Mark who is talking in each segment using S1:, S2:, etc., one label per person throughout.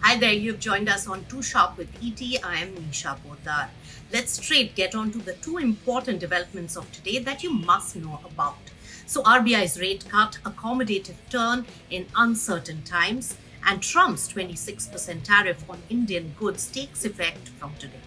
S1: Hi there, you've joined us on TwoSharp with ET. I am Nisha Poddar. Let's straight get on to the two important developments of today that you must know about. So RBI's rate cut, accommodative turn in uncertain times, and Trump's 26% tariff on Indian goods takes effect from today.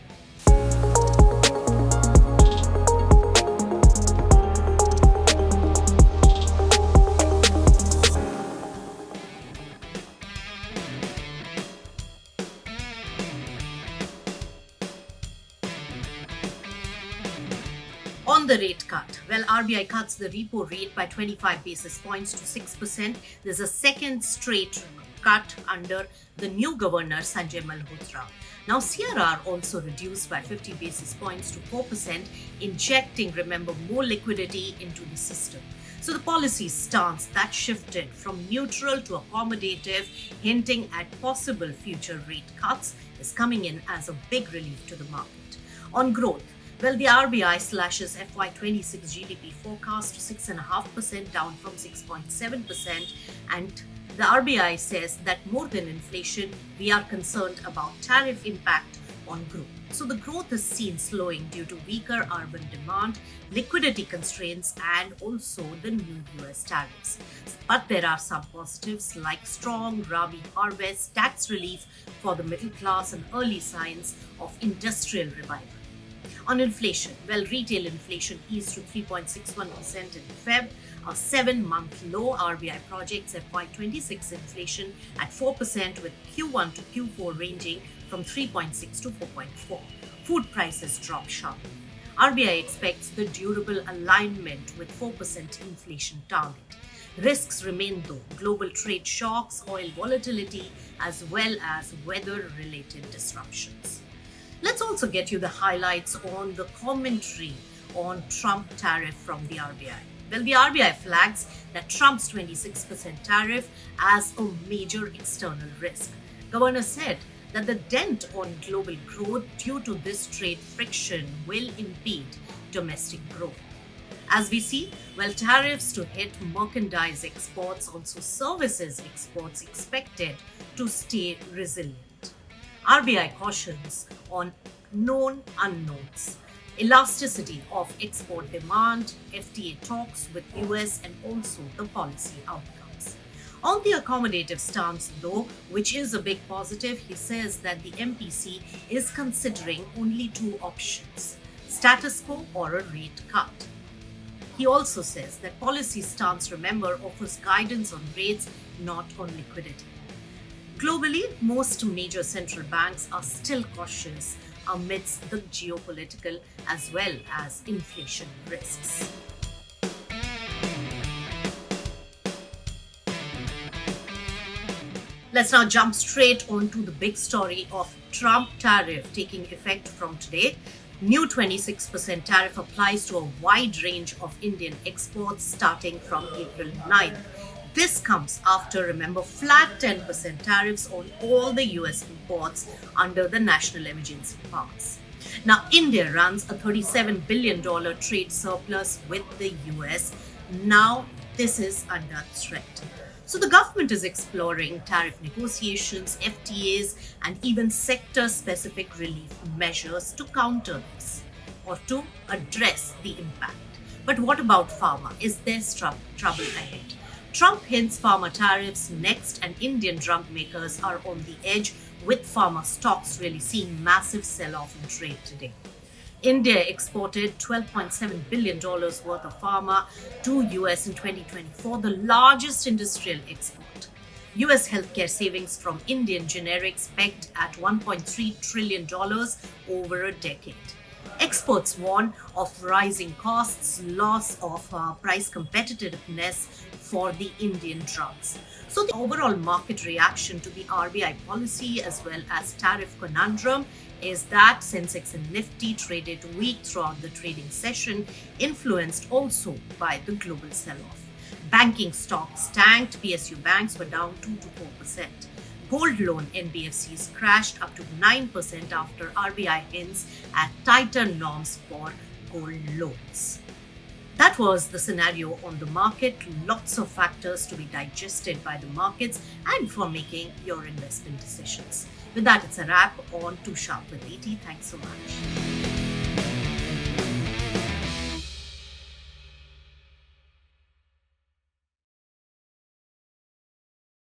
S1: On the rate cut, RBI cuts the repo rate by 25 basis points to 6%. There's a second straight cut under the new governor, Sanjay Malhotra. Now, CRR also reduced by 50 basis points to 4%, injecting, remember, more liquidity into the system. So the policy stance that shifted from neutral to accommodative, hinting at possible future rate cuts, is coming in as a big relief to the market. On growth, the RBI slashes FY26 GDP forecast to 6.5%, down from 6.7%, and the RBI says that more than inflation, we are concerned about tariff impact on growth. So the growth is seen slowing due to weaker urban demand, liquidity constraints, and also the new US tariffs. But there are some positives like strong Rabi harvest, tax relief for the middle class, and early signs of industrial revival. On inflation, retail inflation eased to 3.61% in Feb, a 7-month low. RBI projects FY26 inflation at 4%, with Q1 to Q4 ranging from 3.6 to 4.4. Food prices drop sharply. RBI expects the durable alignment with 4% inflation target. Risks remain though: global trade shocks, oil volatility, as well as weather-related disruptions. Let's also get you the highlights on the commentary on Trump tariff from the RBI. The RBI flags that Trump's 26% tariff as a major external risk. Governor said that the dent on global growth due to this trade friction will impede domestic growth. As we see, tariffs to hit merchandise exports, also services exports expected to stay resilient. RBI cautions on known unknowns, elasticity of export demand, FTA talks with US, and also the policy outcomes. On the accommodative stance though, which is a big positive, he says that the MPC is considering only two options: status quo or a rate cut. He also says that policy stance, remember, offers guidance on rates, not on liquidity. Globally, most major central banks are still cautious amidst the geopolitical as well as inflation risks. Let's now jump straight onto the big story of Trump tariff taking effect from today. New 26% tariff applies to a wide range of Indian exports starting from April 9th. This comes after, remember, flat 10% tariffs on all the US imports under the National Emergency Pass. Now, India runs a $37 billion trade surplus with the US. Now, this is under threat. So the government is exploring tariff negotiations, FTAs, and even sector-specific relief measures to counter this or to address the impact. But what about Pharma? Is there trouble ahead? Trump hints Pharma tariffs next, and Indian drug makers are on the edge, with Pharma stocks really seeing massive sell-off in trade today. India exported $12.7 billion worth of pharma to US in 2024, the largest industrial export. US healthcare savings from Indian generics pegged at $1.3 trillion over a decade. Experts warn of rising costs, loss of price competitiveness for the Indian drugs. So the overall market reaction to the RBI policy as well as tariff conundrum is that Sensex and Nifty traded weak throughout the trading session, influenced also by the global sell-off. Banking stocks tanked, PSU banks were down 2 to 4%. Gold loan NBFCs crashed up to 9% after RBI hints at tighter norms for gold loans. That was the scenario on the market. Lots of factors to be digested by the markets and for making your investment decisions. With that, it's a wrap on TwoSharp with 80. Thanks so much.